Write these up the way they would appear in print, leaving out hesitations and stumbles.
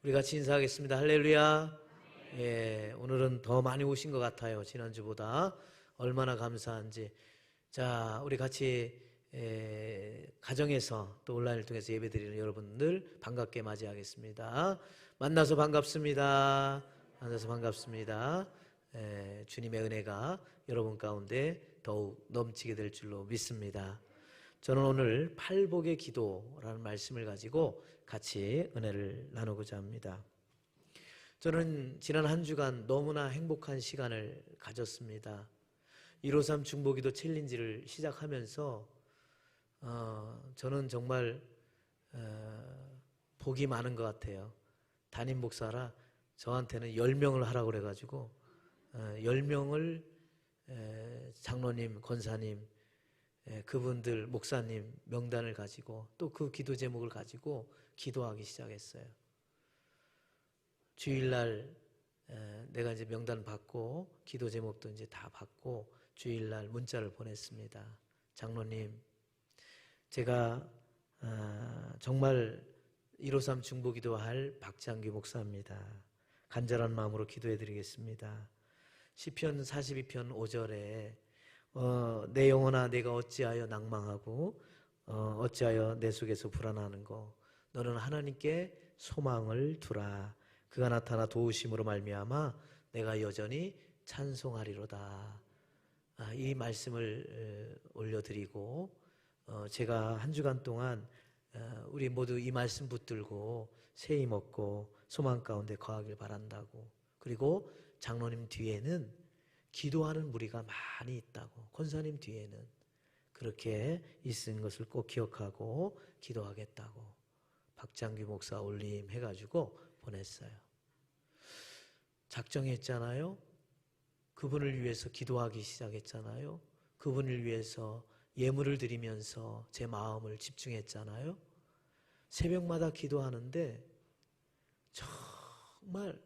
우리 같이 인사하겠습니다. 할렐루야. 예, 오늘은 더 많이 오신 것 같아요. 지난주보다. 얼마나 감사한지. 자, 우리 같이 가정에서 또 온라인을 통해서 예배드리는 여러분들 반갑게 맞이하겠습니다. 만나서 반갑습니다. 만나서 반갑습니다. 주님의 은혜가 여러분 가운데 더욱 넘치게 될 줄로 믿습니다. 저는 오늘 팔복의 기도라는 말씀을 가지고 같이 은혜를 나누고자 합니다. 저는 지난 한 주간 너무나 행복한 시간을 가졌습니다. 153 중보기도 챌린지를 시작하면서 저는 정말 복이 많은 것 같아요. 담임 목사라 저한테는 10명을 하라고 그래가지고 10명을 장로님, 권사님, 그분들 목사님 명단을 가지고 또 그 기도 제목을 가지고 기도하기 시작했어요. 주일날 내가 이제 명단 받고 기도 제목도 이제 다 받고 주일날 문자를 보냈습니다. 장로님, 제가 정말 153 중보기도할 박장규 목사입니다. 간절한 마음으로 기도해 드리겠습니다. 시편 42편 5절에 내 영혼아 내가 어찌하여 낭망하고 어찌하여 내 속에서 불안하는고 너는 하나님께 소망을 두라. 그가 나타나 도우심으로 말미암아 내가 여전히 찬송하리로다. 이 말씀을 올려드리고 제가 한 주간 동안 우리 모두 이 말씀 붙들고 새 힘 얻고 소망 가운데 거하길 바란다고. 그리고 장로님 뒤에는 기도하는 무리가 많이 있다고. 권사님 뒤에는 그렇게 있은 것을 꼭 기억하고 기도하겠다고 박장규 목사 올림 해가지고 보냈어요. 작정했잖아요. 그분을 위해서 기도하기 시작했잖아요. 그분을 위해서 예물을 드리면서 제 마음을 집중했잖아요. 새벽마다 기도하는데 정말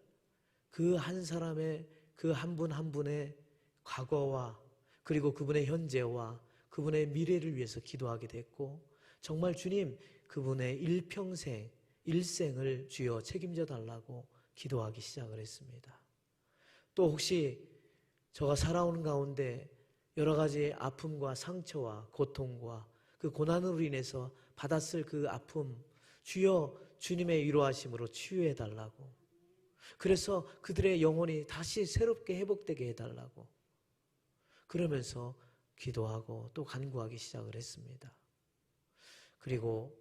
그 한 사람의 그 한 분 한 분의 과거와 그리고 그분의 현재와 그분의 미래를 위해서 기도하게 됐고, 정말 주님 그분의 일평생 일생을 주여 책임져 달라고 기도하기 시작을 했습니다. 또 혹시 저가 살아오는 가운데 여러 가지 아픔과 상처와 고통과 그 고난으로 인해서 받았을 그 아픔, 주여 주님의 위로하심으로 치유해 달라고, 그래서 그들의 영혼이 다시 새롭게 회복되게 해달라고 그러면서 기도하고 또 간구하기 시작을 했습니다. 그리고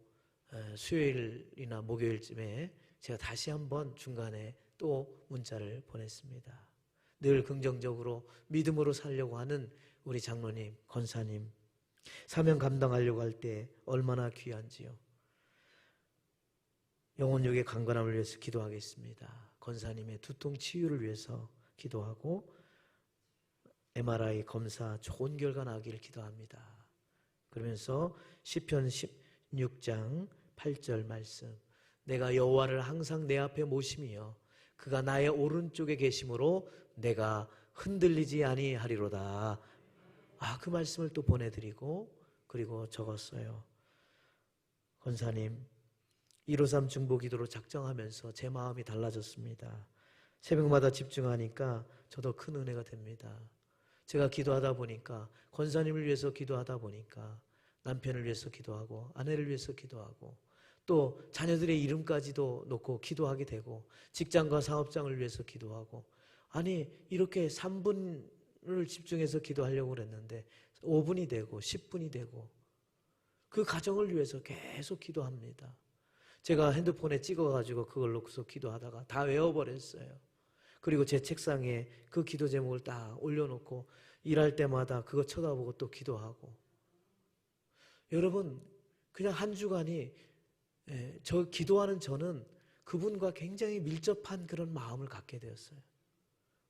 수요일이나 목요일쯤에 제가 다시 한번 중간에 또 문자를 보냈습니다. 늘 긍정적으로 믿음으로 살려고 하는 우리 장로님, 권사님, 사명 감당하려고 할 때 얼마나 귀한지요. 영혼력의 강건함을 위해서 기도하겠습니다. 권사님의 두통 치유를 위해서 기도하고 MRI 검사 좋은 결과 나기를 기도합니다. 그러면서 시편 16장 8절 말씀, 내가 여호와를 항상 내 앞에 모심이여 그가 나의 오른쪽에 계심으로 내가 흔들리지 아니하리로다. 그 말씀을 또 보내드리고 그리고 적었어요. 권사님, 153 중보기도로 작정하면서 제 마음이 달라졌습니다. 새벽마다 집중하니까 저도 큰 은혜가 됩니다. 제가 기도하다 보니까, 권사님을 위해서 기도하다 보니까 남편을 위해서 기도하고 아내를 위해서 기도하고 또 자녀들의 이름까지도 놓고 기도하게 되고 직장과 사업장을 위해서 기도하고, 아니 이렇게 3분을 집중해서 기도하려고 그랬는데 5분이 되고 10분이 되고 그 가정을 위해서 계속 기도합니다. 제가 핸드폰에 찍어가지고 그걸 놓고서 기도하다가 다 외워버렸어요. 그리고 제 책상에 그 기도 제목을 딱 올려놓고 일할 때마다 그거 쳐다보고 또 기도하고. 여러분, 그냥 한 주간이 저 기도하는 저는 그분과 굉장히 밀접한 그런 마음을 갖게 되었어요.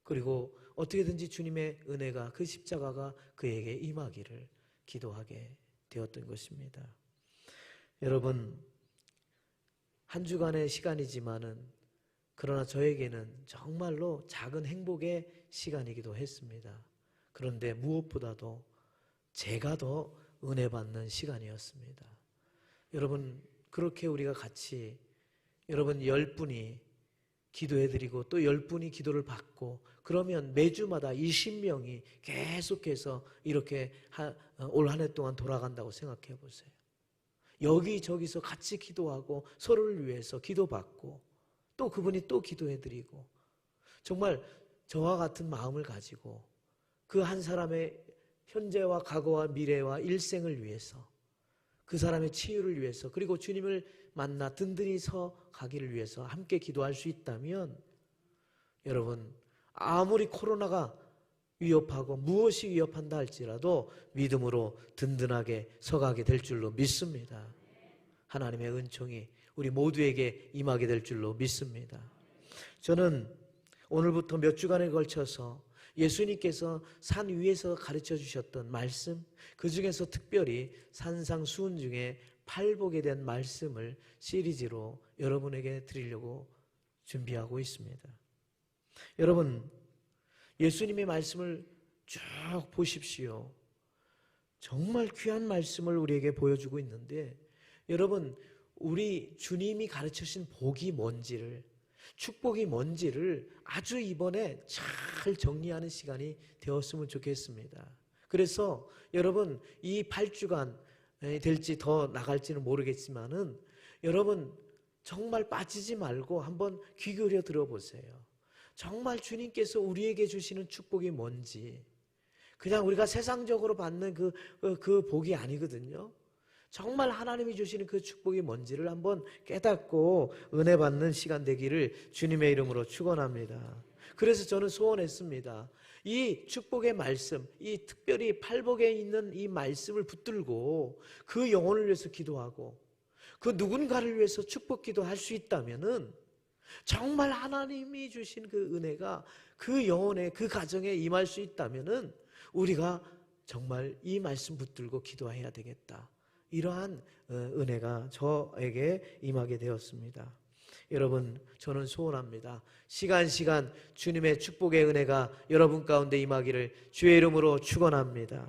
그리고 어떻게든지 주님의 은혜가, 그 십자가가 그에게 임하기를 기도하게 되었던 것입니다. 여러분, 한 주간의 시간이지만은 그러나 저에게는 정말로 작은 행복의 시간이기도 했습니다. 그런데 무엇보다도 제가 더 은혜 받는 시간이었습니다. 여러분, 그렇게 우리가 같이, 여러분 10분이 기도해드리고 또 10분이 기도를 받고 그러면 매주마다 20명이 계속해서 이렇게 올 한 해 동안 돌아간다고 생각해 보세요. 여기저기서 같이 기도하고 서로를 위해서 기도받고 또 그분이 또 기도해드리고 정말 저와 같은 마음을 가지고 그 한 사람의 현재와 과거와 미래와 일생을 위해서 그 사람의 치유를 위해서 그리고 주님을 만나 든든히 서 가기를 위해서 함께 기도할 수 있다면 여러분 아무리 코로나가 위협하고 무엇이 위협한다 할지라도 믿음으로 든든하게 서가게 될 줄로 믿습니다. 하나님의 은총이 우리 모두에게 임하게 될 줄로 믿습니다. 저는 오늘부터 몇 주간에 걸쳐서 예수님께서 산 위에서 가르쳐 주셨던 말씀, 그 중에서 특별히 산상수훈 중에 팔복에 대한 말씀을 시리즈로 여러분에게 드리려고 준비하고 있습니다. 여러분, 예수님의 말씀을 쭉 보십시오. 정말 귀한 말씀을 우리에게 보여주고 있는데 여러분, 우리 주님이 가르치신 복이 뭔지를, 축복이 뭔지를 아주 이번에 잘 정리하는 시간이 되었으면 좋겠습니다. 그래서 여러분, 이 8주간 될지 더 나갈지는 모르겠지만은 여러분 정말 빠지지 말고 한번 귀 기울여 들어보세요. 정말 주님께서 우리에게 주시는 축복이 뭔지, 그냥 우리가 세상적으로 받는 그 복이 아니거든요. 정말 하나님이 주시는 그 축복이 뭔지를 한번 깨닫고 은혜 받는 시간 되기를 주님의 이름으로 축원합니다. 그래서 저는 소원했습니다. 이 축복의 말씀, 이 특별히 팔복에 있는 이 말씀을 붙들고 그 영혼을 위해서 기도하고 그 누군가를 위해서 축복 기도할 수 있다면은 정말 하나님이 주신 그 은혜가 그 영혼에, 그 가정에 임할 수 있다면은 우리가 정말 이 말씀 붙들고 기도해야 되겠다. 이러한 은혜가 저에게 임하게 되었습니다. 여러분, 저는 소원합니다. 시간 주님의 축복의 은혜가 여러분 가운데 임하기를 주의 이름으로 축원합니다.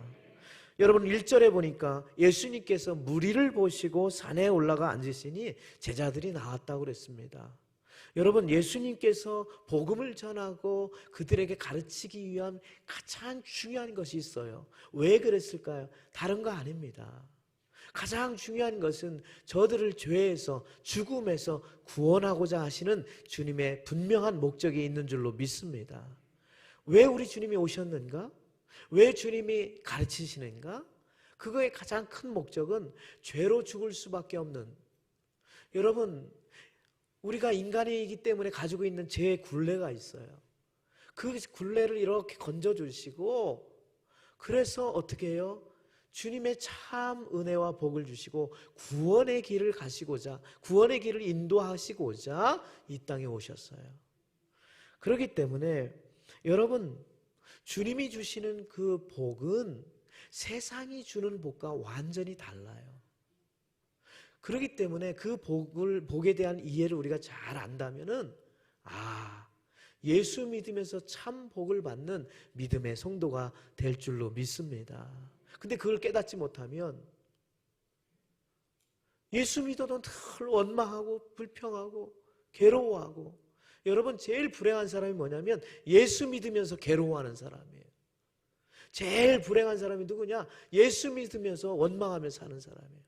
여러분 1절에 보니까 예수님께서 무리를 보시고 산에 올라가 앉으시니 제자들이 나왔다고 그랬습니다. 여러분, 예수님께서 복음을 전하고 그들에게 가르치기 위한 가장 중요한 것이 있어요. 왜 그랬을까요? 다른 거 아닙니다. 가장 중요한 것은 저들을 죄에서, 죽음에서 구원하고자 하시는 주님의 분명한 목적이 있는 줄로 믿습니다. 왜 우리 주님이 오셨는가? 왜 주님이 가르치시는가? 그거의 가장 큰 목적은 죄로 죽을 수밖에 없는, 여러분 우리가 인간이기 때문에 가지고 있는 죄의 굴레가 있어요. 그 굴레를 이렇게 건져주시고 그래서 어떻게 해요? 주님의 참 은혜와 복을 주시고 구원의 길을 가시고자, 구원의 길을 인도하시고자 이 땅에 오셨어요. 그렇기 때문에 여러분, 주님이 주시는 그 복은 세상이 주는 복과 완전히 달라요. 그렇기 때문에 그 복에 대한 이해를 우리가 잘 안다면은, 예수 믿으면서 참 복을 받는 믿음의 성도가 될 줄로 믿습니다. 근데 그걸 깨닫지 못하면 예수 믿어도 늘 원망하고 불평하고 괴로워하고, 여러분 제일 불행한 사람이 뭐냐면 예수 믿으면서 괴로워하는 사람이에요. 제일 불행한 사람이 누구냐? 예수 믿으면서 원망하며 사는 사람이에요.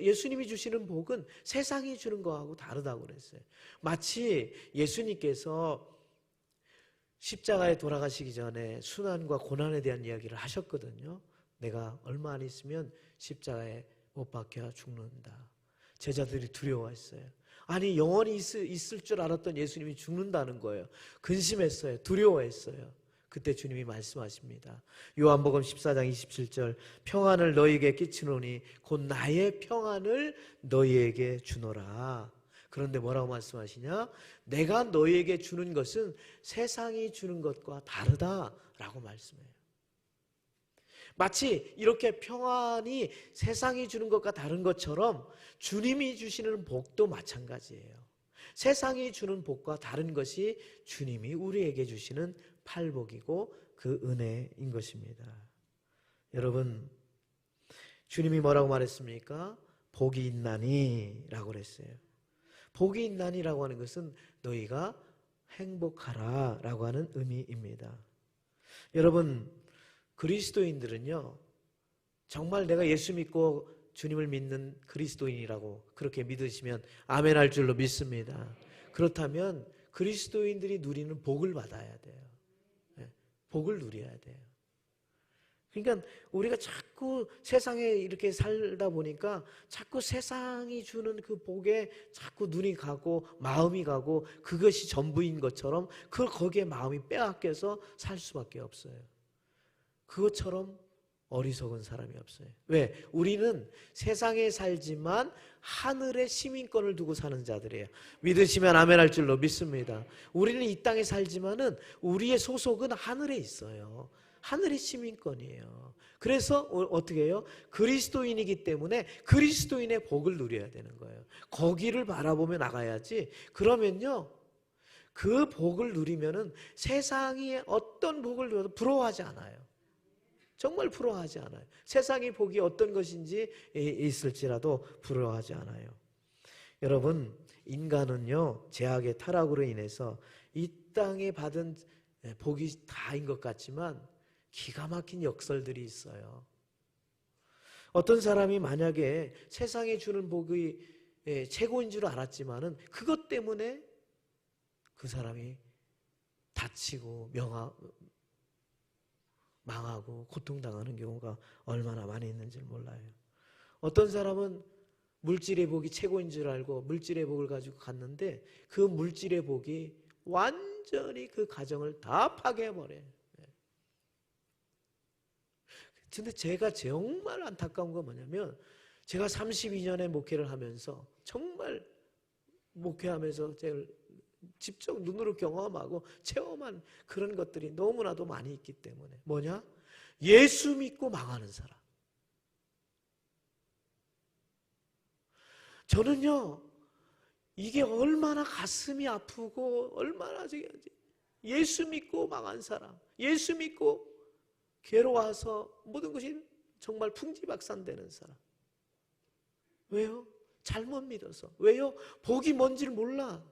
예수님이 주시는 복은 세상이 주는 거하고 다르다고 그랬어요. 마치 예수님께서 십자가에 돌아가시기 전에 순환과 고난에 대한 이야기를 하셨거든요. 내가 얼마 안 있으면 십자가에 못 박혀 죽는다. 제자들이 두려워했어요. 아니, 영원히 있을 줄 알았던 예수님이 죽는다는 거예요. 근심했어요. 두려워했어요. 그때 주님이 말씀하십니다. 요한복음 14장 27절, 평안을 너희에게 끼치노니 곧 나의 평안을 너희에게 주노라. 그런데 뭐라고 말씀하시냐? 내가 너희에게 주는 것은 세상이 주는 것과 다르다라고 말씀해요. 마치 이렇게 평안이 세상이 주는 것과 다른 것처럼 주님이 주시는 복도 마찬가지예요. 세상이 주는 복과 다른 것이 주님이 우리에게 주시는 팔복이고 그 은혜인 것입니다. 여러분, 주님이 뭐라고 말했습니까? 복이 있나니 라고 그랬어요. 복이 있나니라고 하는 것은 너희가 행복하라 라고 하는 의미입니다. 여러분, 그리스도인들은요, 정말 내가 예수 믿고 주님을 믿는 그리스도인이라고 그렇게 믿으시면 아멘 할 줄로 믿습니다. 그렇다면 그리스도인들이 누리는 복을 받아야 돼요. 복을 누려야 돼요. 그러니까 우리가 자꾸 세상에 이렇게 살다 보니까 자꾸 세상이 주는 그 복에 자꾸 눈이 가고 마음이 가고 그것이 전부인 것처럼 거기에 마음이 빼앗겨서 살 수밖에 없어요. 그것처럼 어리석은 사람이 없어요. 왜? 우리는 세상에 살지만 하늘의 시민권을 두고 사는 자들이에요. 믿으시면 아멘 할 줄로 믿습니다. 우리는 이 땅에 살지만은 우리의 소속은 하늘에 있어요. 하늘의 시민권이에요. 그래서 어떻게 해요? 그리스도인이기 때문에 그리스도인의 복을 누려야 되는 거예요. 거기를 바라보며 나가야지. 그러면요, 그 복을 누리면은 세상이 어떤 복을 누려도 부러워하지 않아요. 정말 부러워하지 않아요. 세상의 복이 어떤 것인지 있을지라도 부러워하지 않아요. 여러분, 인간은요, 죄악의 타락으로 인해서 이 땅에 받은 복이 다인 것 같지만 기가 막힌 역설들이 있어요. 어떤 사람이 만약에 세상에 주는 복이 최고인 줄 알았지만은 그것 때문에 그 사람이 다치고 망하고 고통당하는 경우가 얼마나 많이 있는지 몰라요. 어떤 사람은 물질의 복이 최고인 줄 알고 물질의 복을 가지고 갔는데 그 물질의 복이 완전히 그 가정을 다 파괴해버려요. 근데 제가 정말 안타까운 건 뭐냐면 제가 32년의 목회를 하면서 정말 목회하면서 제가 직접 눈으로 경험하고 체험한 그런 것들이 너무나도 많이 있기 때문에 뭐냐? 예수 믿고 망하는 사람. 저는요, 이게 얼마나 가슴이 아프고 얼마나 예수 믿고 망한 사람, 예수 믿고 괴로워서 모든 것이 정말 풍지박산되는 사람. 왜요? 잘못 믿어서. 왜요? 복이 뭔지를 몰라.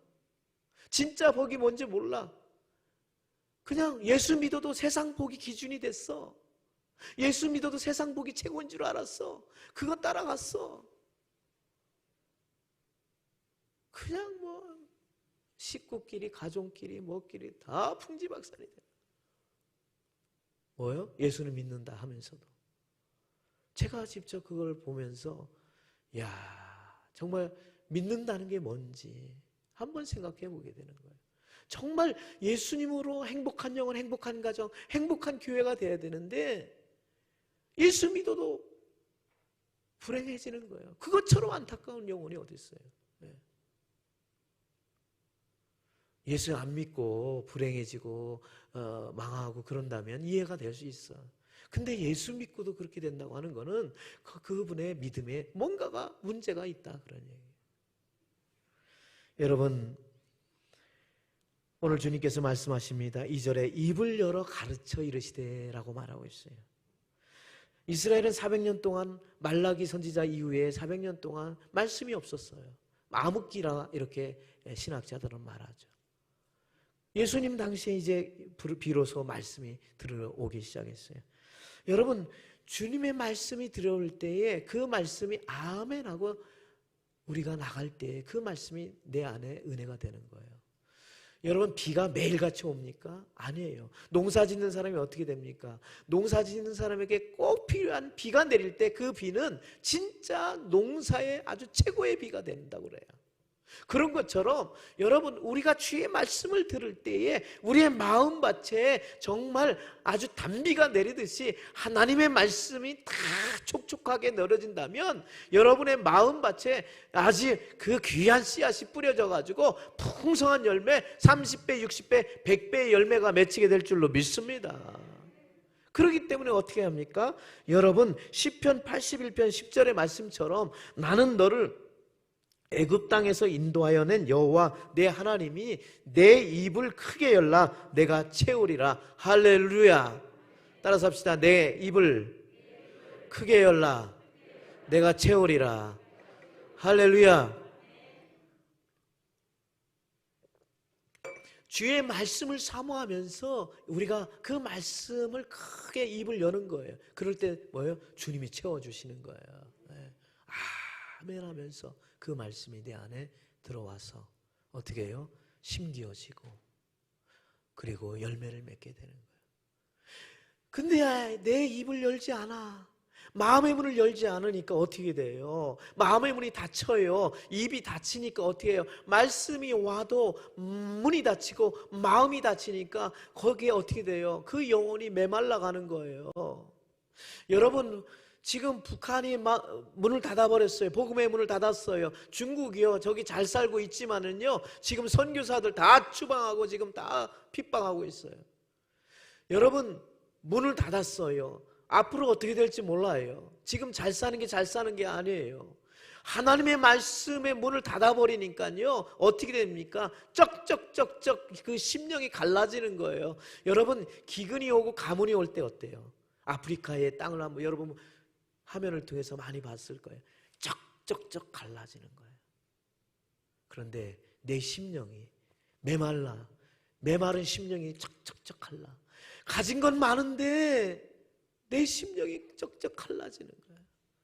진짜 복이 뭔지 몰라. 그냥 예수 믿어도 세상 복이 기준이 됐어. 예수 믿어도 세상 복이 최고인 줄 알았어. 그거 따라갔어. 그냥 뭐 식구끼리 가족끼리 뭐끼리 다 풍지박산이 돼. 뭐요? 예수는 믿는다 하면서도. 제가 직접 그걸 보면서 야, 정말 믿는다는 게 뭔지 한번 생각해 보게 되는 거예요. 정말 예수님으로 행복한 영혼, 행복한 가정, 행복한 교회가 돼야 되는데 예수 믿어도 불행해지는 거예요. 그것처럼 안타까운 영혼이 어디 있어요? 네. 예수 안 믿고 불행해지고 망하고 그런다면 이해가 될 수 있어. 근데 예수 믿고도 그렇게 된다고 하는 거는 그분의 믿음에 뭔가가 문제가 있다 그런 얘기예요. 여러분, 오늘 주님께서 말씀하십니다. 2절에 입을 열어 가르쳐 이르시되 라고 말하고 있어요. 이스라엘은 400년 동안 말라기 선지자 이후에 400년 동안 말씀이 없었어요. 암흑기라 이렇게 신학자들은 말하죠. 예수님 당시에 이제 비로소 말씀이 들어오기 시작했어요. 여러분, 주님의 말씀이 들어올 때에 그 말씀이 아멘하고 우리가 나갈 때 그 말씀이 내 안에 은혜가 되는 거예요. 여러분, 비가 매일같이 옵니까? 아니에요. 농사 짓는 사람이 어떻게 됩니까? 농사 짓는 사람에게 꼭 필요한 비가 내릴 때 그 비는 진짜 농사의 아주 최고의 비가 된다고 그래요. 그런 것처럼 여러분, 우리가 주의 말씀을 들을 때에 우리의 마음밭에 정말 아주 단비가 내리듯이 하나님의 말씀이 다 촉촉하게 늘어진다면 여러분의 마음밭에 아직 그 귀한 씨앗이 뿌려져 가지고 풍성한 열매 30배, 60배, 100배의 열매가 맺히게 될 줄로 믿습니다. 그렇기 때문에 어떻게 합니까? 여러분, 시편 81편 10절의 말씀처럼 나는 너를 애굽 땅에서 인도하여 낸 여호와 내 하나님이 내 입을 크게 열라 내가 채우리라. 할렐루야. 따라서 합시다. 내 입을 크게 열라 내가 채우리라. 할렐루야. 주의 말씀을 사모하면서 우리가 그 말씀을 크게 입을 여는 거예요. 그럴 때 뭐예요? 주님이 채워주시는 거예요. 네. 아멘 하면서 그 말씀이 내 안에 들어와서 어떻게 해요? 심기어지고 그리고 열매를 맺게 되는 거예요. 근데 내 입을 열지 않아. 마음의 문을 열지 않으니까 어떻게 돼요? 마음의 문이 닫혀요. 입이 닫히니까 어떻게 해요? 말씀이 와도 문이 닫히고 마음이 닫히니까 거기에 어떻게 돼요? 그 영혼이 메말라가는 거예요. 여러분, 지금 북한이 문을 닫아버렸어요. 복음의 문을 닫았어요. 중국이요, 저기 잘 살고 있지만은요, 지금 선교사들 다 추방하고 지금 다 핍박하고 있어요. 여러분, 문을 닫았어요. 앞으로 어떻게 될지 몰라요. 지금 잘 사는 게 잘 사는 게 아니에요. 하나님의 말씀의 문을 닫아버리니까요, 어떻게 됩니까? 쩍쩍쩍쩍 그 심령이 갈라지는 거예요. 여러분, 기근이 오고 가뭄이 올 때 어때요? 아프리카의 땅을 한번 여러분 화면을 통해서 많이 봤을 거예요. 쩍쩍쩍 갈라지는 거예요. 그런데 내 심령이 메마른 심령이 쩍쩍쩍 갈라. 가진 건 많은데 내 심령이 쩍쩍 갈라지는 거야.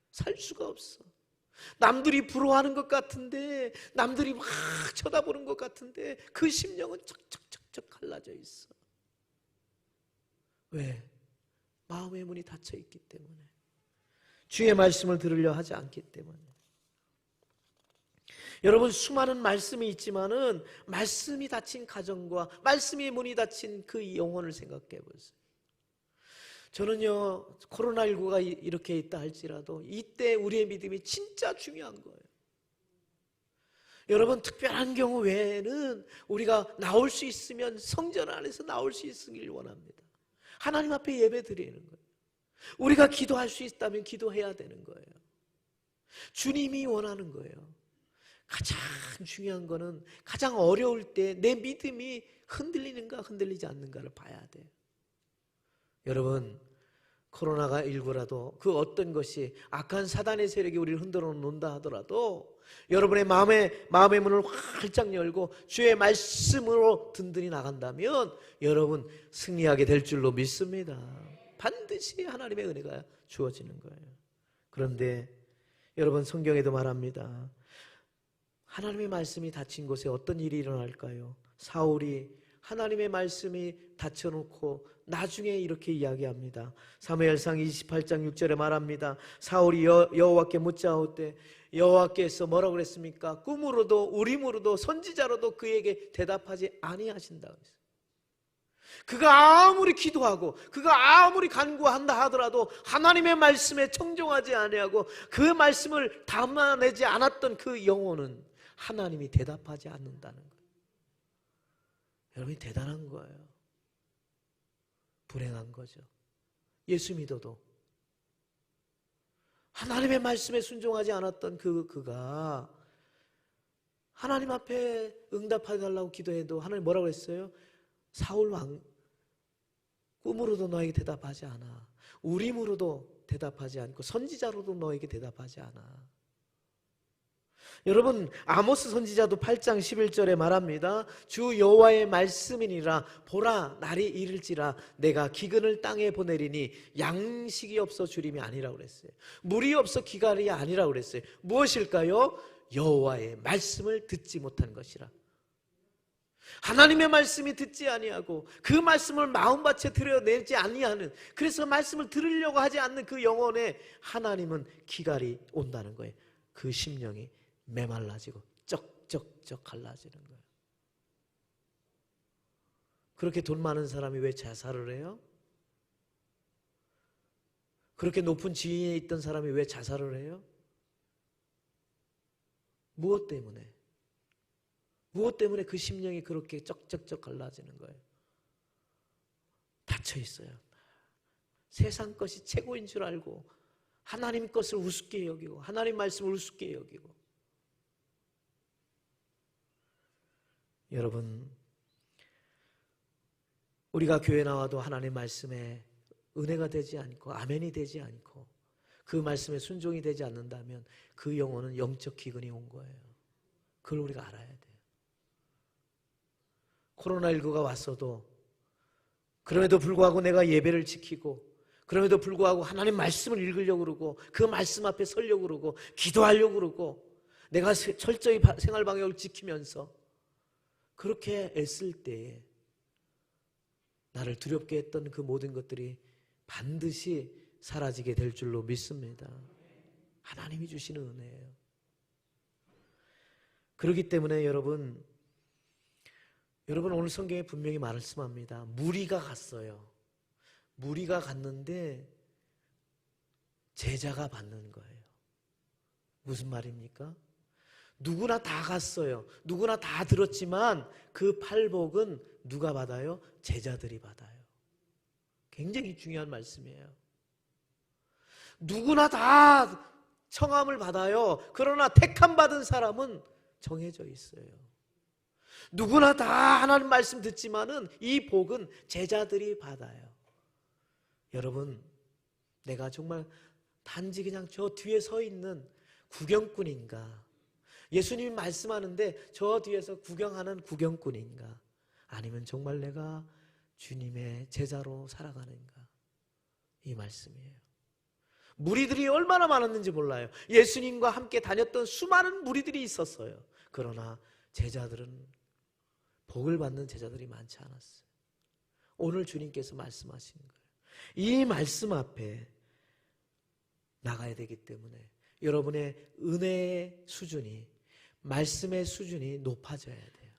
살 수가 없어. 남들이 부러워하는 것 같은데, 남들이 막 쳐다보는 것 같은데 그 심령은 쩍쩍쩍쩍 갈라져 있어. 왜? 마음의 문이 닫혀 있기 때문에, 주의 말씀을 들으려 하지 않기 때문에. 여러분, 수많은 말씀이 있지만은 말씀이 닫힌 가정과 말씀의 문이 닫힌 그 영혼을 생각해 보세요. 저는요, 코로나19가 이렇게 있다 할지라도 이때 우리의 믿음이 진짜 중요한 거예요. 여러분, 특별한 경우 외에는 우리가 나올 수 있으면 성전 안에서 나올 수 있기를 원합니다. 하나님 앞에 예배 드리는 거예요. 우리가 기도할 수 있다면 기도해야 되는 거예요. 주님이 원하는 거예요. 가장 중요한 거는 가장 어려울 때 내 믿음이 흔들리는가 흔들리지 않는가를 봐야 돼요. 여러분, 코로나가 19라도 그 어떤 것이 악한 사단의 세력이 우리를 흔들어 놓는다 하더라도 여러분의 마음의 문을 활짝 열고 주의 말씀으로 든든히 나간다면 여러분 승리하게 될 줄로 믿습니다. 반드시 하나님의 은혜가 주어지는 거예요. 그런데 여러분, 성경에도 말합니다. 하나님의 말씀이 닫힌 곳에 어떤 일이 일어날까요? 사울이 하나님의 말씀이 닫혀놓고 나중에 이렇게 이야기합니다. 사무엘상 28장 6절에 말합니다. 사울이 여호와께 묻자오되 여호와께서 뭐라고 그랬습니까? 꿈으로도 우림으로도 선지자로도 그에게 대답하지 아니하신다 그랬어요. 그가 아무리 기도하고 그가 아무리 간구한다 하더라도 하나님의 말씀에 청종하지 아니하고 그 말씀을 담아내지 않았던 그 영혼은 하나님이 대답하지 않는다는 거예요. 여러분이 대단한 거예요. 불행한 거죠. 예수 믿어도 하나님의 말씀에 순종하지 않았던 그가 하나님 앞에 응답해달라고 기도해도 하나님 뭐라고 했어요? 사울 왕 꿈으로도 너에게 대답하지 않아. 우림으로도 대답하지 않고 선지자로도 너에게 대답하지 않아. 여러분, 아모스 선지자도 8장 11절에 말합니다. 주 여호와의 말씀이니라. 보라, 날이 이를지라 내가 기근을 땅에 보내리니 양식이 없어 주림이 아니라고 그랬어요. 물이 없어 기갈이 아니라고 그랬어요. 무엇일까요? 여호와의 말씀을 듣지 못한 것이라. 하나님의 말씀이 듣지 아니하고 그 말씀을 마음밭에 들여내지 아니하는, 그래서 말씀을 들으려고 하지 않는 그 영혼에 하나님은 기갈이 온다는 거예요. 그 심령이 메말라지고 쩍쩍쩍 갈라지는 거예요. 그렇게 돈 많은 사람이 왜 자살을 해요? 그렇게 높은 지위에 있던 사람이 왜 자살을 해요? 무엇 때문에? 무엇 때문에 그 심령이 그렇게 쩍쩍쩍 갈라지는 거예요? 닫혀 있어요. 세상 것이 최고인 줄 알고 하나님 것을 우습게 여기고 하나님 말씀을 우습게 여기고. 여러분, 우리가 교회 나와도 하나님 말씀에 은혜가 되지 않고 아멘이 되지 않고 그 말씀에 순종이 되지 않는다면 그 영혼은 영적 기근이 온 거예요. 그걸 우리가 알아야 돼요. 코로나19가 왔어도 그럼에도 불구하고 내가 예배를 지키고 그럼에도 불구하고 하나님 말씀을 읽으려고 그러고 그 말씀 앞에 서려고 그러고 기도하려고 그러고 내가 철저히 생활 방역을 지키면서 그렇게 애쓸 때에 나를 두렵게 했던 그 모든 것들이 반드시 사라지게 될 줄로 믿습니다. 하나님이 주시는 은혜예요. 그렇기 때문에 여러분 오늘 성경에 분명히 말씀합니다. 무리가 갔어요. 무리가 갔는데 제자가 받는 거예요. 무슨 말입니까? 누구나 다 갔어요. 누구나 다 들었지만 그 팔복은 누가 받아요? 제자들이 받아요. 굉장히 중요한 말씀이에요. 누구나 다 청함을 받아요. 그러나 택함 받은 사람은 정해져 있어요. 누구나 다 하나님 말씀 듣지만은 이 복은 제자들이 받아요. 여러분, 내가 정말 단지 그냥 저 뒤에 서 있는 구경꾼인가? 예수님이 말씀하는데 저 뒤에서 구경하는 구경꾼인가? 아니면 정말 내가 주님의 제자로 살아가는가? 이 말씀이에요. 무리들이 얼마나 많았는지 몰라요. 예수님과 함께 다녔던 수많은 무리들이 있었어요. 그러나 제자들은 복을 받는 제자들이 많지 않았어요. 오늘 주님께서 말씀하시는 거예요. 이 말씀 앞에 나가야 되기 때문에 여러분의 은혜의 수준이, 말씀의 수준이 높아져야 돼요.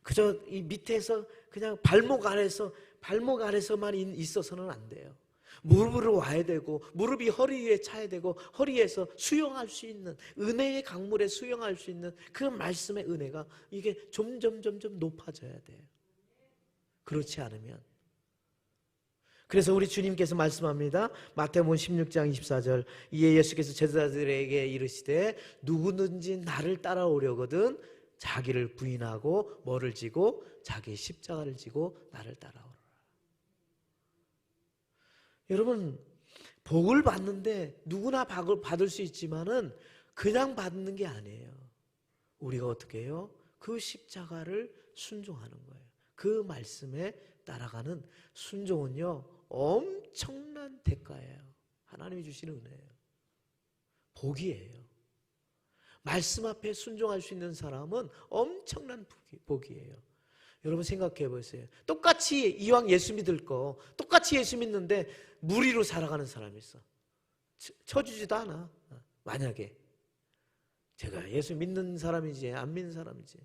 그저 이 밑에서 그냥 발목 아래서만 있어서는 안 돼요. 무릎으로 와야 되고 무릎이 허리 위에 차야 되고 허리에서 수용할 수 있는 은혜의 강물에 수용할 수 있는 그 말씀의 은혜가 이게 점점 높아져야 돼요. 그렇지 않으면, 그래서 우리 주님께서 말씀합니다. 마태복음 16장 24절, 이에 예수께서 제자들에게 이르시되 누구든지 나를 따라오려거든 자기를 부인하고 뭐를 지고 자기 십자가를 지고 나를 따라오라. 여러분, 복을 받는데 누구나 받을 수 있지만은 그냥 받는 게 아니에요. 우리가 어떻게 해요? 그 십자가를 순종하는 거예요. 그 말씀에 따라가는 순종은요, 엄청난 대가예요. 하나님이 주시는 은혜예요. 복이에요. 말씀 앞에 순종할 수 있는 사람은 엄청난 복이에요. 여러분 생각해 보세요. 똑같이 이왕 예수 믿을 거 똑같이 예수 믿는데 무리로 살아가는 사람이 있어. 쳐주지도 않아. 만약에 제가 예수 믿는 사람이지 안 믿는 사람이지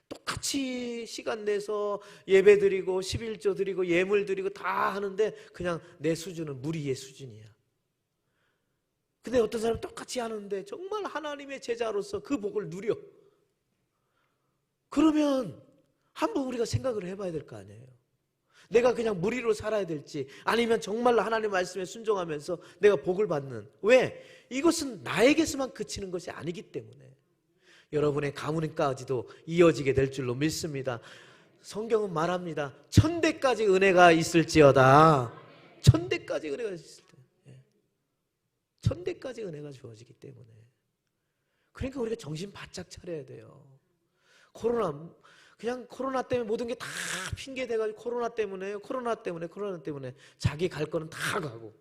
똑같이 시간 내서 예배 드리고 11조 드리고 예물 드리고 다 하는데 그냥 내 수준은 무리의 수준이야. 근데 어떤 사람은 똑같이 하는데 정말 하나님의 제자로서 그 복을 누려. 그러면 한번 우리가 생각을 해봐야 될 거 아니에요. 내가 그냥 무리로 살아야 될지 아니면 정말로 하나님의 말씀에 순종하면서 내가 복을 받는. 왜? 이것은 나에게서만 그치는 것이 아니기 때문에 여러분의 가문까지도 이어지게 될 줄로 믿습니다. 성경은 말합니다. 1000대까지 은혜가 있을지어다. 1000대까지 은혜가 있을 때, 1000대까지 은혜가 주어지기 때문에. 그러니까 우리가 정신 바짝 차려야 돼요. 그냥 코로나 때문에 모든 게 다 핑계 대가지고 코로나 때문에 자기 갈 거는 다 가고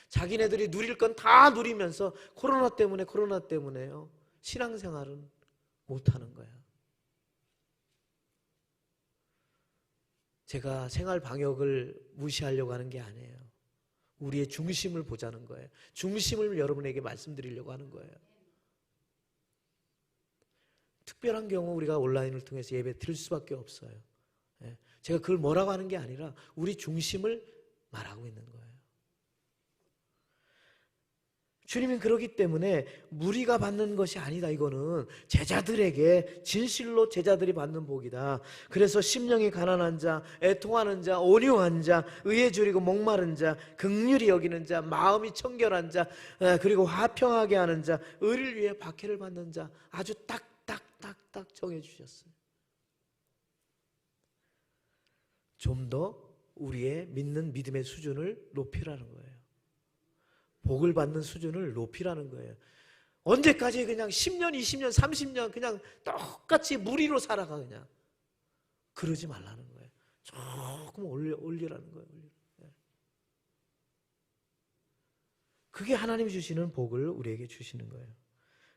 자기네들이 누릴 건 다 누리면서 코로나 때문에요. 신앙생활은 못하는 거야. 제가 생활 방역을 무시하려고 하는 게 아니에요. 우리의 중심을 보자는 거예요. 중심을 여러분에게 말씀드리려고 하는 거예요. 특별한 경우 우리가 온라인을 통해서 예배 드릴 수밖에 없어요. 제가 그걸 뭐라고 하는 게 아니라 우리 중심을 말하고 있는 거예요. 주님은 그러기 때문에 무리가 받는 것이 아니다. 이거는 제자들에게 진실로 제자들이 받는 복이다. 그래서 심령이 가난한 자, 애통하는 자, 온유한 자, 의에 줄이고 목마른 자, 긍휼히 여기는 자, 마음이 청결한 자, 그리고 화평하게 하는 자, 의를 위해 박해를 받는 자, 아주 딱 정해주셨어요. 좀 더 우리의 믿는 믿음의 수준을 높이라는 거예요. 복을 받는 수준을 높이라는 거예요. 언제까지 그냥 10년, 20년, 30년 그냥 똑같이 무리로 살아가 그냥. 그러지 말라는 거예요. 조금 올리라는 거예요. 그게 하나님이 주시는 복을 우리에게 주시는 거예요.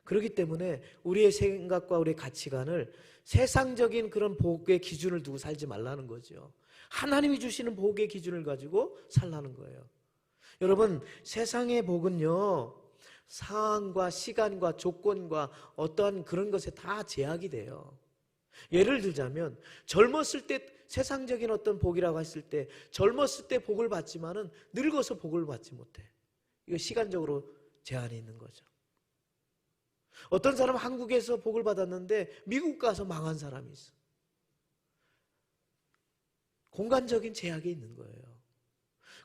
그렇기 때문에 우리의 생각과 우리의 가치관을 세상적인 그런 복의 기준을 두고 살지 말라는 거죠. 하나님이 주시는 복의 기준을 가지고 살라는 거예요. 여러분, 세상의 복은요, 상황과 시간과 조건과 어떠한 그런 것에 다 제약이 돼요. 예를 들자면 젊었을 때 세상적인 어떤 복이라고 했을 때 젊었을 때 복을 받지만은 늙어서 복을 받지 못해. 이거 시간적으로 제한이 있는 거죠. 어떤 사람은 한국에서 복을 받았는데 미국 가서 망한 사람이 있어. 공간적인 제약이 있는 거예요.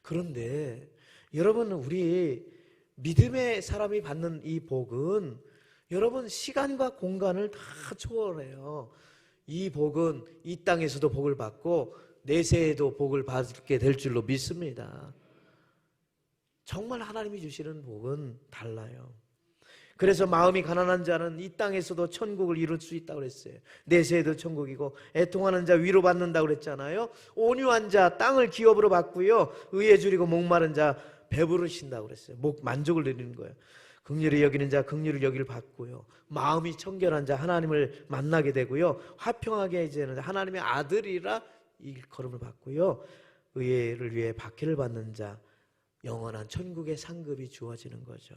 그런데 여러분, 우리 믿음의 사람이 받는 이 복은 여러분 시간과 공간을 다 초월해요. 이 복은 이 땅에서도 복을 받고 내세에도 복을 받게 될 줄로 믿습니다. 정말 하나님이 주시는 복은 달라요. 그래서 마음이 가난한 자는 이 땅에서도 천국을 이룰 수 있다고 그랬어요. 내세에도 천국이고 애통하는 자 위로받는다고 그랬잖아요. 온유한 자 땅을 기업으로 받고요. 의에 줄이고 목마른 자 배부르신다고 그랬어요. 만족을 누리는 거예요. 긍휼히 여기는 자 긍휼을 여길 받고요. 마음이 청결한 자 하나님을 만나게 되고요. 화평하게 해지는 자 하나님의 아들이라 일컬음을 받고요. 의를 위해 박해를 받는 자 영원한 천국의 상급이 주어지는 거죠.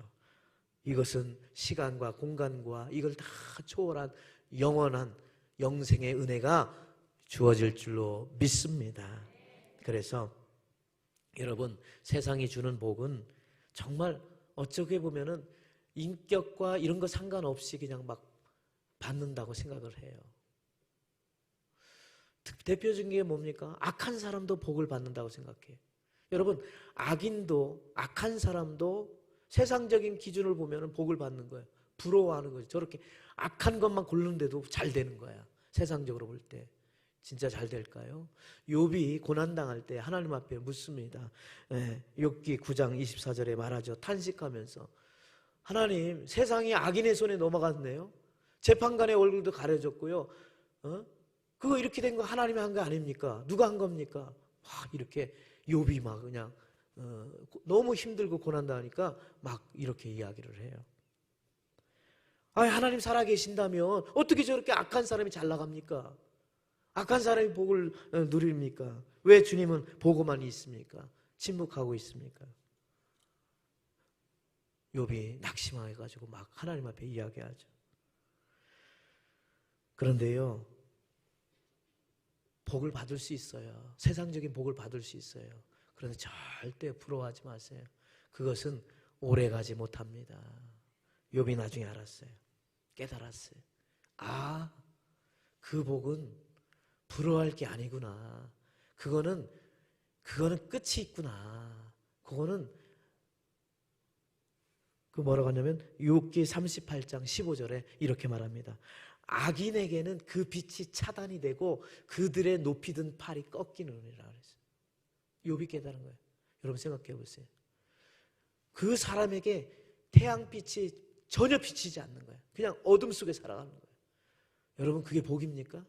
이것은 시간과 공간과 이걸 다 초월한 영원한 영생의 은혜가 주어질 줄로 믿습니다. 그래서 여러분, 세상이 주는 복은 정말 어떻게 보면은 인격과 이런 거 상관없이 그냥 막 받는다고 생각을 해요. 대표적인 게 뭡니까? 악한 사람도 복을 받는다고 생각해요. 여러분, 악인도 악한 사람도 세상적인 기준을 보면 복을 받는 거예요. 부러워하는 거죠. 저렇게 악한 것만 고르는데도 잘 되는 거야. 세상적으로 볼 때. 진짜 잘 될까요? 욥이 고난당할 때 하나님 앞에 묻습니다. 욥기 9장 24절에 말하죠. 탄식하면서 하나님, 세상이 악인의 손에 넘어갔네요. 재판관의 얼굴도 가려졌고요. 그거 이렇게 된 거 하나님이 한 거 아닙니까? 누가 한 겁니까? 이렇게 욥이 막 그냥 너무 힘들고 고난당하니까 막 이렇게 이야기를 해요. 하나님 살아계신다면 어떻게 저렇게 악한 사람이 잘 나갑니까? 악한 사람이 복을 누립니까? 왜 주님은 보고만 있습니까? 침묵하고 있습니까? 욥이 낙심해가지고 막 하나님 앞에 이야기하죠. 그런데요, 복을 받을 수 있어요. 세상적인 복을 받을 수 있어요. 그런데 절대 부러워하지 마세요. 그것은 오래가지 못합니다. 욥이 나중에 알았어요. 깨달았어요. 그 복은 부러워할 게 아니구나. 그거는 끝이 있구나. 그거는 뭐라고 하냐면 욥기 38장 15절에 이렇게 말합니다. 악인에게는 그 빛이 차단이 되고 그들의 높이 든 팔이 꺾이느니라 그랬어요. 욥이 깨달은 거예요. 여러분 생각해 보세요. 그 사람에게 태양빛이 전혀 비치지 않는 거예요. 그냥 어둠 속에 살아가는 거예요. 여러분, 그게 복입니까?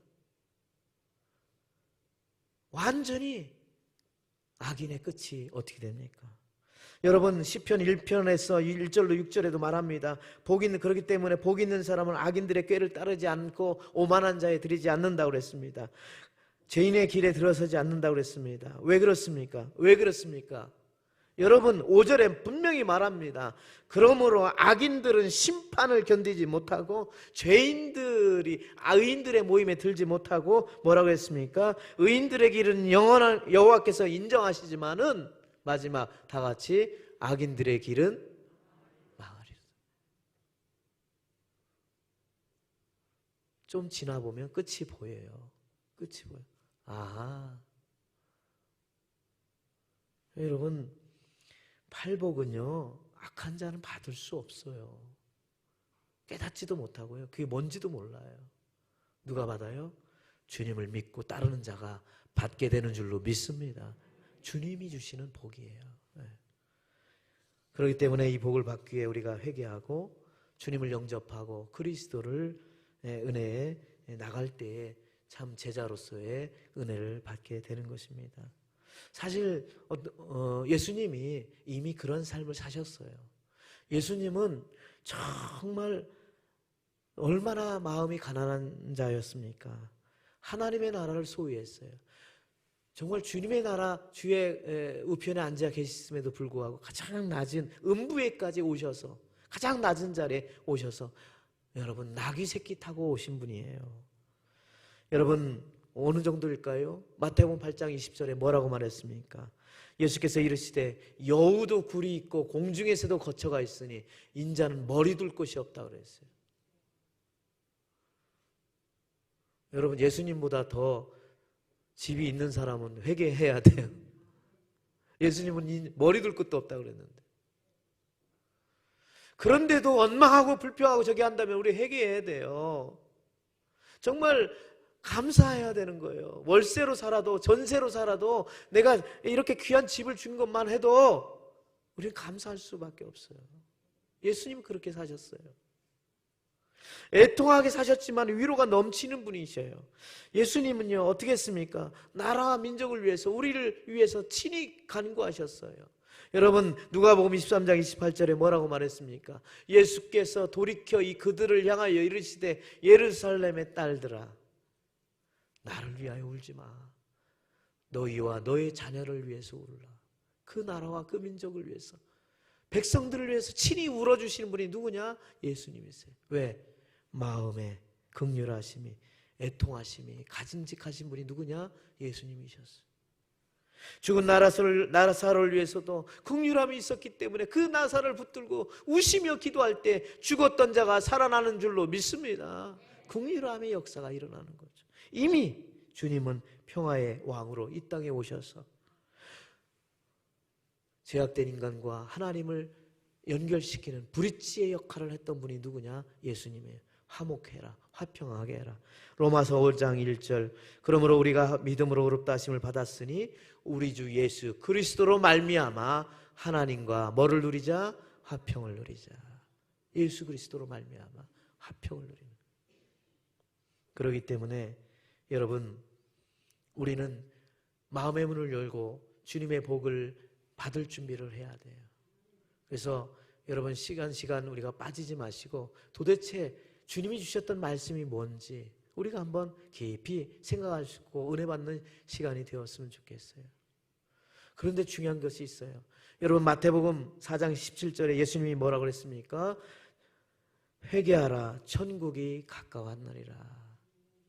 완전히 악인의 끝이 어떻게 됩니까? 여러분, 시편 1편에서 1절로 6절에도 말합니다. 그렇기 때문에 복 있는 사람은 악인들의 꾀를 따르지 않고 오만한 자에 들이지 않는다고 그랬습니다. 죄인의 길에 들어서지 않는다고 그랬습니다. 왜 그렇습니까? 여러분, 5절에 분명히 말합니다. 그러므로 악인들은 심판을 견디지 못하고 의인들의 모임에 들지 못하고 뭐라고 했습니까? 의인들의 길은 영원한 여호와께서 인정하시지만은 마지막 다 같이 악인들의 길은 망하리라. 좀 지나 보면 끝이 보여요. 여러분, 팔복은요, 악한 자는 받을 수 없어요. 깨닫지도 못하고요. 그게 뭔지도 몰라요. 누가 받아요? 주님을 믿고 따르는 자가 받게 되는 줄로 믿습니다. 주님이 주시는 복이에요. 그렇기 때문에 이 복을 받기 위해 우리가 회개하고 주님을 영접하고 그리스도를 은혜에 나갈 때에 참 제자로서의 은혜를 받게 되는 것입니다. 사실 예수님이 이미 그런 삶을 사셨어요. 예수님은 정말 얼마나 마음이 가난한 자였습니까? 하나님의 나라를 소유했어요. 정말 주님의 나라 주의 우편에 앉아 계셨음에도 불구하고 가장 낮은 음부에까지 오셔서, 가장 낮은 자리에 오셔서 여러분 나귀 새끼 타고 오신 분이에요. 여러분 어느 정도일까요? 마태복음 8장 20절에 뭐라고 말했습니까? 예수께서 이르시되 여우도 굴이 있고 공중에서도 거처가 있으니 인자는 머리 둘 곳이 없다 그랬어요. 여러분 예수님보다 더 집이 있는 사람은 회개해야 돼요. 예수님은 머리 둘 곳도 없다 그랬는데, 그런데도 원망하고 불평하고 저기 한다면 우리 회개해야 돼요. 정말 감사해야 되는 거예요. 월세로 살아도 전세로 살아도 내가 이렇게 귀한 집을 준 것만 해도 우리는 감사할 수밖에 없어요. 예수님 그렇게 사셨어요. 애통하게 사셨지만 위로가 넘치는 분이셔요. 예수님은요 어떻게 했습니까? 나라와 민족을 위해서, 우리를 위해서 친히 간구하셨어요. 여러분 누가복음 23장 28절에 뭐라고 말했습니까? 예수께서 돌이켜 그들을 향하여 이르시되 예루살렘의 딸들아 나를 위하여 울지 마. 너희와 너의 자녀를 위해서 울라. 그 나라와 그 민족을 위해서, 백성들을 위해서 친히 울어주시는 분이 누구냐? 예수님이세요. 왜? 마음에 긍휼하심이, 애통하심이 가증직하신 분이 누구냐? 예수님이셨어요. 죽은 나사로를 위해서도 긍휼함이 있었기 때문에 그 나사를 붙들고 우시며 기도할 때 죽었던 자가 살아나는 줄로 믿습니다. 긍휼함의 역사가 일어나는 거죠. 이미 주님은 평화의 왕으로 이 땅에 오셔서 죄악된 인간과 하나님을 연결시키는 브릿지의 역할을 했던 분이 누구냐? 예수님이에요. 화목해라, 화평하게 해라. 로마서 5장 1절 그러므로 우리가 믿음으로 의롭다 하심을 받았으니 우리 주 예수 그리스도로 말미암아 하나님과 뭐를 누리자? 화평을 누리자. 예수 그리스도로 말미암아 화평을 누리는. 그렇기 때문에 여러분 우리는 마음의 문을 열고 주님의 복을 받을 준비를 해야 돼요. 그래서 여러분 시간 우리가 빠지지 마시고 도대체 주님이 주셨던 말씀이 뭔지 우리가 한번 깊이 생각할 수 있고 은혜 받는 시간이 되었으면 좋겠어요. 그런데 중요한 것이 있어요. 여러분 마태복음 4장 17절에 예수님이 뭐라고 그랬습니까? 회개하라 천국이 가까웠느니라.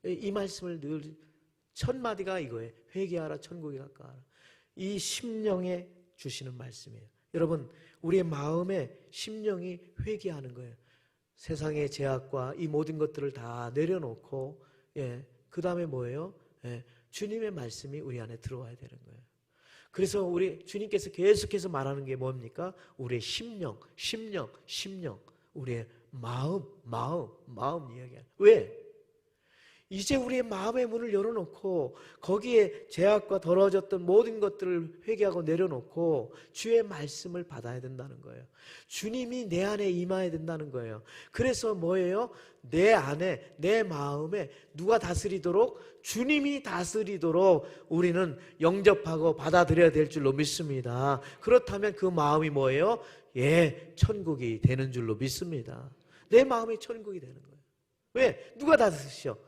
이 말씀을 늘 첫 마디가 이거예요. 회개하라 천국이 가까워라. 이 심령에 주시는 말씀이에요. 여러분 우리의 마음에 심령이 회개하는 거예요. 세상의 죄악과 이 모든 것들을 다 내려놓고 그 다음에 뭐예요? 주님의 말씀이 우리 안에 들어와야 되는 거예요. 그래서 우리 주님께서 계속해서 말하는 게 뭡니까? 우리의 심령, 우리의 마음 이야기야. 왜? 이제 우리의 마음의 문을 열어놓고 거기에 죄악과 더러워졌던 모든 것들을 회개하고 내려놓고 주의 말씀을 받아야 된다는 거예요. 주님이 내 안에 임해야 된다는 거예요. 그래서 뭐예요? 내 안에, 내 마음에 누가 다스리도록? 주님이 다스리도록 우리는 영접하고 받아들여야 될 줄로 믿습니다. 그렇다면 그 마음이 뭐예요? 천국이 되는 줄로 믿습니다. 내 마음이 천국이 되는 거예요. 왜? 누가 다스리셔?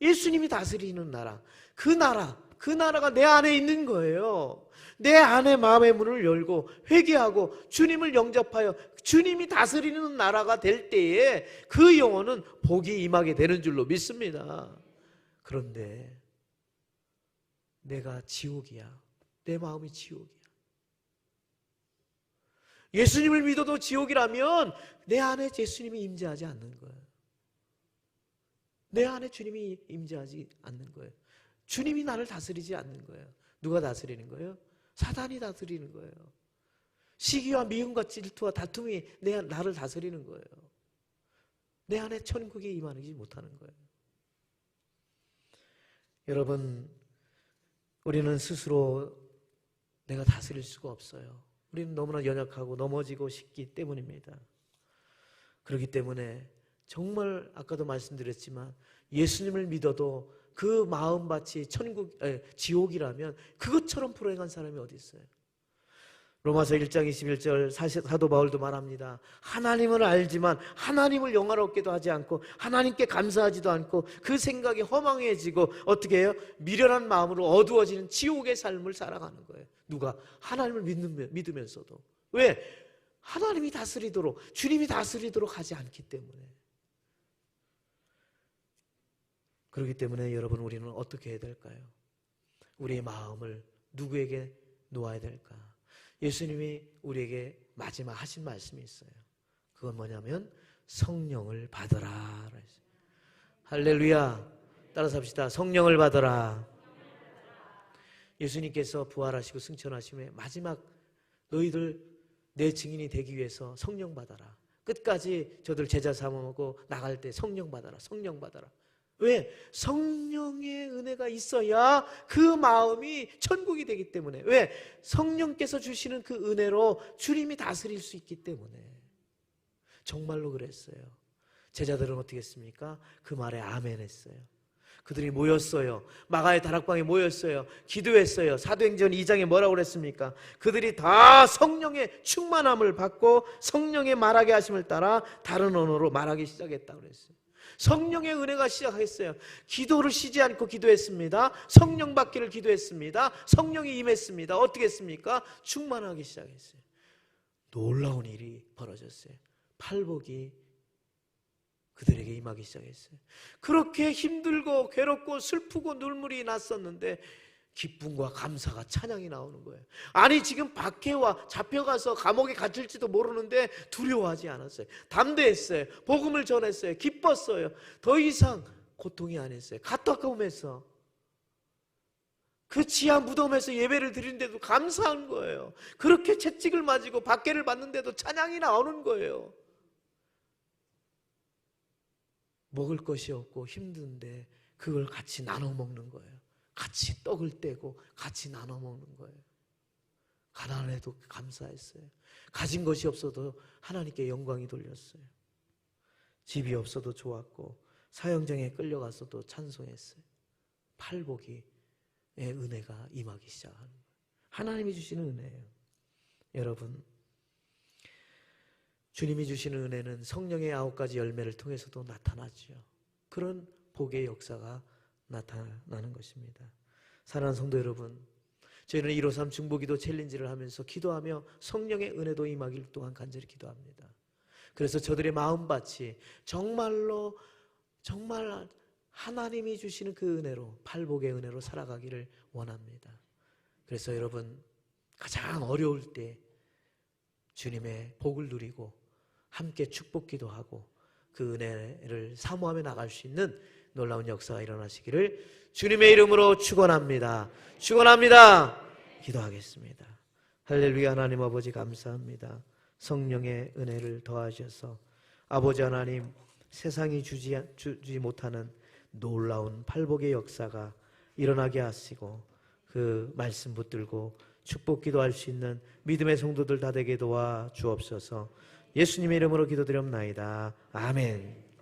예수님이 다스리는 나라, 그 나라가 내 안에 있는 거예요. 내 안에 마음의 문을 열고 회개하고 주님을 영접하여 주님이 다스리는 나라가 될 때에 그 영혼은 복이 임하게 되는 줄로 믿습니다. 그런데 내가 지옥이야. 내 마음이 지옥이야. 예수님을 믿어도 지옥이라면 내 안에 예수님이 임재하지 않는 거예요. 내 안에 주님이 임재하지 않는 거예요. 주님이 나를 다스리지 않는 거예요. 누가 다스리는 거예요? 사단이 다스리는 거예요. 시기와 미움과 질투와 다툼이 나를 다스리는 거예요. 내 안에 천국에 임하지 못하는 거예요. 여러분, 우리는 스스로 내가 다스릴 수가 없어요. 우리는 너무나 연약하고 넘어지고 싶기 때문입니다. 그렇기 때문에 정말 아까도 말씀드렸지만 예수님을 믿어도 그 마음밭이 지옥이라면 그것처럼 불행한 사람이 어디 있어요? 로마서 1장 21절 사도 바울도 말합니다. 하나님을 알지만 하나님을 영화롭게도 하지 않고 하나님께 감사하지도 않고 그 생각이 허망해지고 어떻게 해요? 미련한 마음으로 어두워지는 지옥의 삶을 살아가는 거예요. 누가? 하나님을 믿으면서도. 왜? 하나님이 다스리도록, 주님이 다스리도록 하지 않기 때문에. 그렇기 때문에 여러분, 우리는 어떻게 해야 될까요? 우리의 마음을 누구에게 놓아야 될까? 예수님이 우리에게 마지막 하신 말씀이 있어요. 그건 뭐냐면 성령을 받으라. 할렐루야. 따라서 합시다. 성령을 받으라. 예수님께서 부활하시고 승천하심에 마지막 너희들 내 증인이 되기 위해서 성령 받아라. 끝까지 저들 제자 삼아먹고 나갈 때 성령 받아라. 성령 받아라. 왜? 성령의 은혜가 있어야 그 마음이 천국이 되기 때문에. 왜? 성령께서 주시는 그 은혜로 주님이 다스릴 수 있기 때문에. 정말로 그랬어요. 제자들은 어떻게 했습니까? 그 말에 아멘 했어요. 그들이 모였어요. 마가의 다락방에 모였어요. 기도했어요. 사도행전 2장에 뭐라고 그랬습니까? 그들이 다 성령의 충만함을 받고 성령의 말하게 하심을 따라 다른 언어로 말하기 시작했다고 그랬어요. 성령의 은혜가 시작했어요. 기도를 쉬지 않고 기도했습니다. 성령 받기를 기도했습니다. 성령이 임했습니다. 어떻게 했습니까? 충만하기 시작했어요. 놀라운 일이 벌어졌어요. 팔복이 그들에게 임하기 시작했어요. 그렇게 힘들고 괴롭고 슬프고 눈물이 났었는데 기쁨과 감사가 찬양이 나오는 거예요. 아니 지금 박해와 잡혀가서 감옥에 갇힐지도 모르는데 두려워하지 않았어요. 담대했어요. 복음을 전했어요. 기뻤어요. 더 이상 고통이 아니었어요. 가택감에서 그 지하 무덤에서 예배를 드리는데도 감사한 거예요. 그렇게 채찍을 맞고 박해를 받는데도 찬양이 나오는 거예요. 먹을 것이 없고 힘든데 그걸 같이 나눠 먹는 거예요. 같이 떡을 떼고 같이 나눠 먹는 거예요. 가난해도 감사했어요. 가진 것이 없어도 하나님께 영광이 돌렸어요. 집이 없어도 좋았고 사형장에 끌려가서도 찬송했어요. 팔복의 은혜가 임하기 시작하는 거예요. 하나님이 주시는 은혜예요. 여러분, 주님이 주시는 은혜는 성령의 9가지 열매를 통해서도 나타나죠. 그런 복의 역사가 나타나는 것입니다. 사랑하는 성도 여러분, 저희는 153 중보기도 챌린지를 하면서 기도하며 성령의 은혜도 임하길 또한 간절히 기도합니다. 그래서 저들의 마음밭이 정말로 정말 하나님이 주시는 그 은혜로, 팔복의 은혜로 살아가기를 원합니다. 그래서 여러분, 가장 어려울 때 주님의 복을 누리고 함께 축복기도 하고 그 은혜를 사모하며 나갈 수 있는 놀라운 역사가 일어나시기를 주님의 이름으로 축원합니다. 축원합니다. 기도하겠습니다. 할렐루야. 하나님 아버지 감사합니다. 성령의 은혜를 더하셔서 아버지 하나님, 세상이 주지 못하는 놀라운 팔복의 역사가 일어나게 하시고 그 말씀 붙들고 축복 기도할 수 있는 믿음의 성도들 다 되게 도와 주옵소서. 예수님의 이름으로 기도드렸나이다. 아멘.